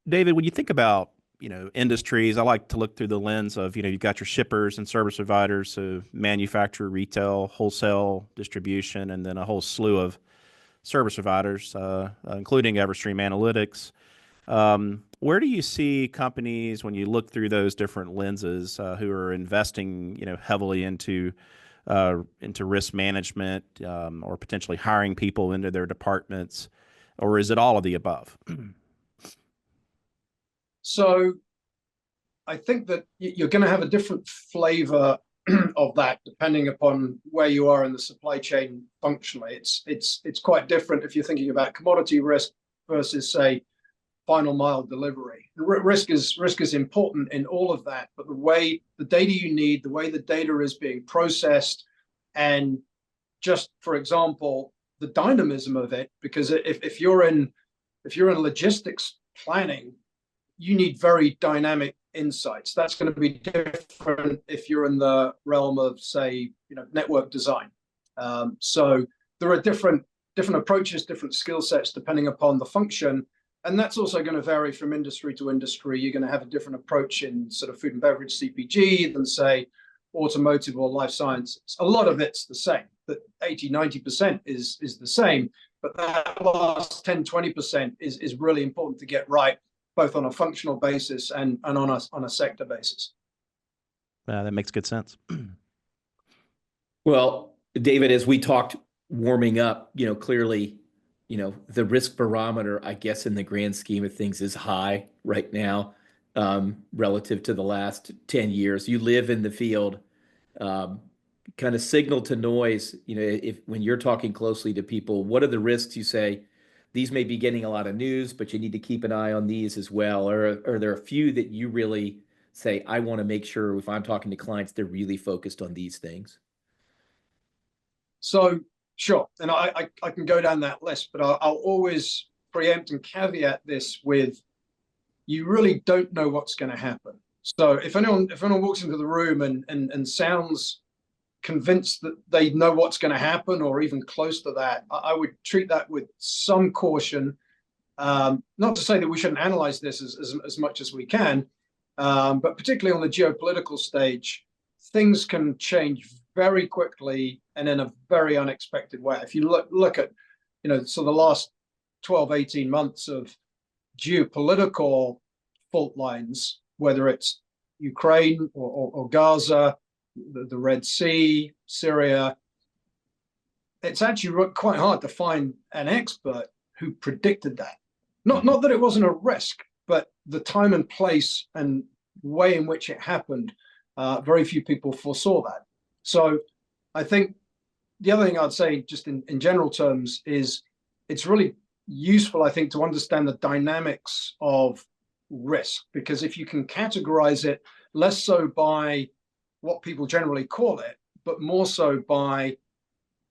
David, when you think about, industries, I like to look through the lens of, you've got your shippers and service providers, so manufacturer, retail, wholesale, distribution, and then a whole slew of service providers, including Everstream Analytics. Where do you see companies when you look through those different lenses who are investing, heavily into risk management or potentially hiring people into their departments, or is it all of the above? So I think that you're going to have a different flavor of that depending upon where you are in the supply chain functionally. It's quite different if you're thinking about commodity risk versus, say, final mile delivery. Risk is important in all of that, but the way the data you need, the way the data is being processed, and just for example, the dynamism of it, because if you're in logistics planning, you need very dynamic insights. That's going to be different if you're in the realm of, say, network design. So there are different approaches, different skill sets depending upon the function, and that's also going to vary from industry to industry. You're going to have a different approach in sort of food and beverage CPG than, say, automotive or life sciences. A lot of it's the same, but 80-90% is the same, but that last 10-20% is really important to get right, both on a functional basis and on a sector basis. That makes good sense. Well, David, as we talked warming up, clearly, the risk barometer, I guess, in the grand scheme of things is high right now, relative to the last 10 years. You live in the field, kind of signal to noise, if when you're talking closely to people, what are the risks you say, these may be getting a lot of news, but you need to keep an eye on these as well? Or are there a few that you really say, I want to make sure if I'm talking to clients, they're really focused on these things? So sure, and I can go down that list, but I'll always preempt and caveat this with, you really don't know what's going to happen. So if anyone walks into the room and sounds convinced that they know what's going to happen or even close to that, I would treat that with some caution. Not to say that we shouldn't analyze this as much as we can, but particularly on the geopolitical stage, things can change very quickly and in a very unexpected way. If you look at, so the last 12, 18 months of geopolitical fault lines, whether it's Ukraine or Gaza, the Red Sea, Syria, it's actually quite hard to find an expert who predicted that. Not that it wasn't a risk, but the time and place and way in which it happened, very few people foresaw that. So I think the other thing I'd say, just in general terms, is it's really useful, I think, to understand the dynamics of risk, because if you can categorize it less so by what people generally call it, but more so by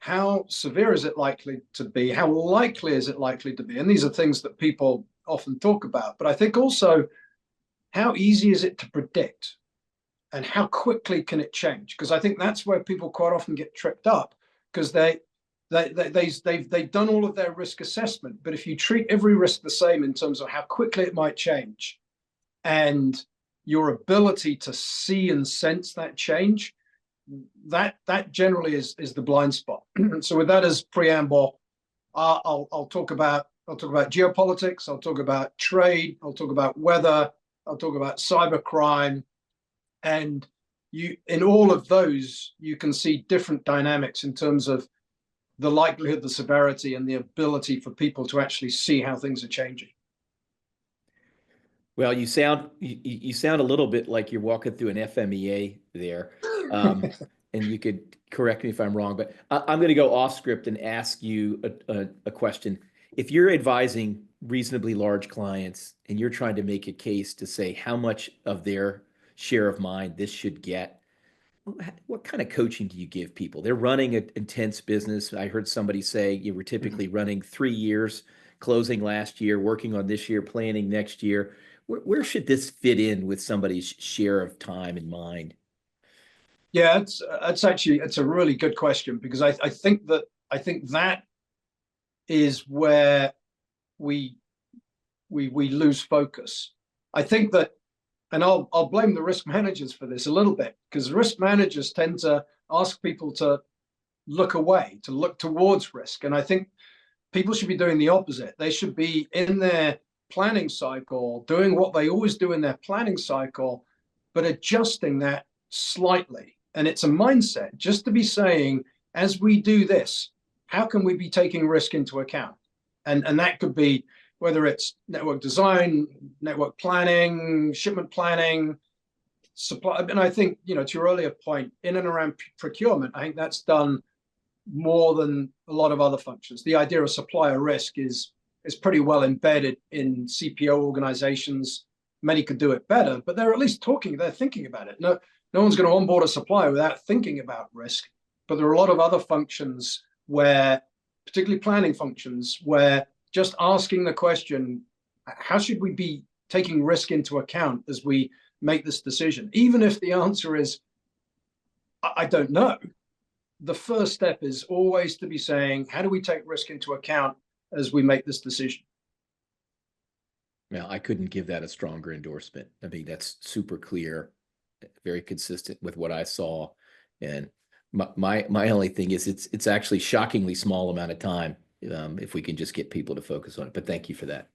how severe is it likely to be, how likely is it likely to be, and these are things that people often talk about, but I think also how easy is it to predict and how quickly can it change? Because I think that's where people quite often get tripped up, because they've done all of their risk assessment, but if you treat every risk the same in terms of how quickly it might change and your ability to see and sense that change, that generally is the blind spot. So with that as preamble, I'll talk about geopolitics, I'll talk about trade, I'll talk about weather, I'll talk about cybercrime, and in all of those you can see different dynamics in terms of the likelihood, the severity, and the ability for people to actually see how things are changing. Well, you sound a little bit like you're walking through an FMEA there, and you could correct me if I'm wrong, but I'm going to go off script and ask you a question. If you're advising reasonably large clients and you're trying to make a case to say how much of their share of mind this should get, what kind of coaching do you give people? They're running an intense business. I heard somebody say you were typically running 3 years, closing last year, working on this year, planning next year. Where should this fit in with somebody's share of time and mind? Yeah, it's a really good question, because I think that is where we we lose focus. I think that, and I'll blame the risk managers for this a little bit, because risk managers tend to ask people to look away, to look towards risk. And I think people should be doing the opposite. They should be in their planning cycle, doing what they always do in their planning cycle, but adjusting that slightly. And it's a mindset just to be saying, as we do this, how can we be taking risk into account? And that could be whether it's network design, network planning, shipment planning, supply. And I think, to your earlier point, in and around procurement, I think that's done more than a lot of other functions. The idea of supplier risk is pretty well embedded in CPO organizations. Many could do it better, but they're at least they're thinking about it. No one's going to onboard a supplier without thinking about risk. But there are a lot of other functions where, particularly planning functions, where just asking the question, how should we be taking risk into account as we make this decision? Even if the answer is, I don't know, the first step is always to be saying, how do we take risk into account as we make this decision? Well, I couldn't give that a stronger endorsement. I mean, that's super clear, very consistent with what I saw. And my only thing is it's actually shockingly small amount of time if we can just get people to focus on it. But thank you for that.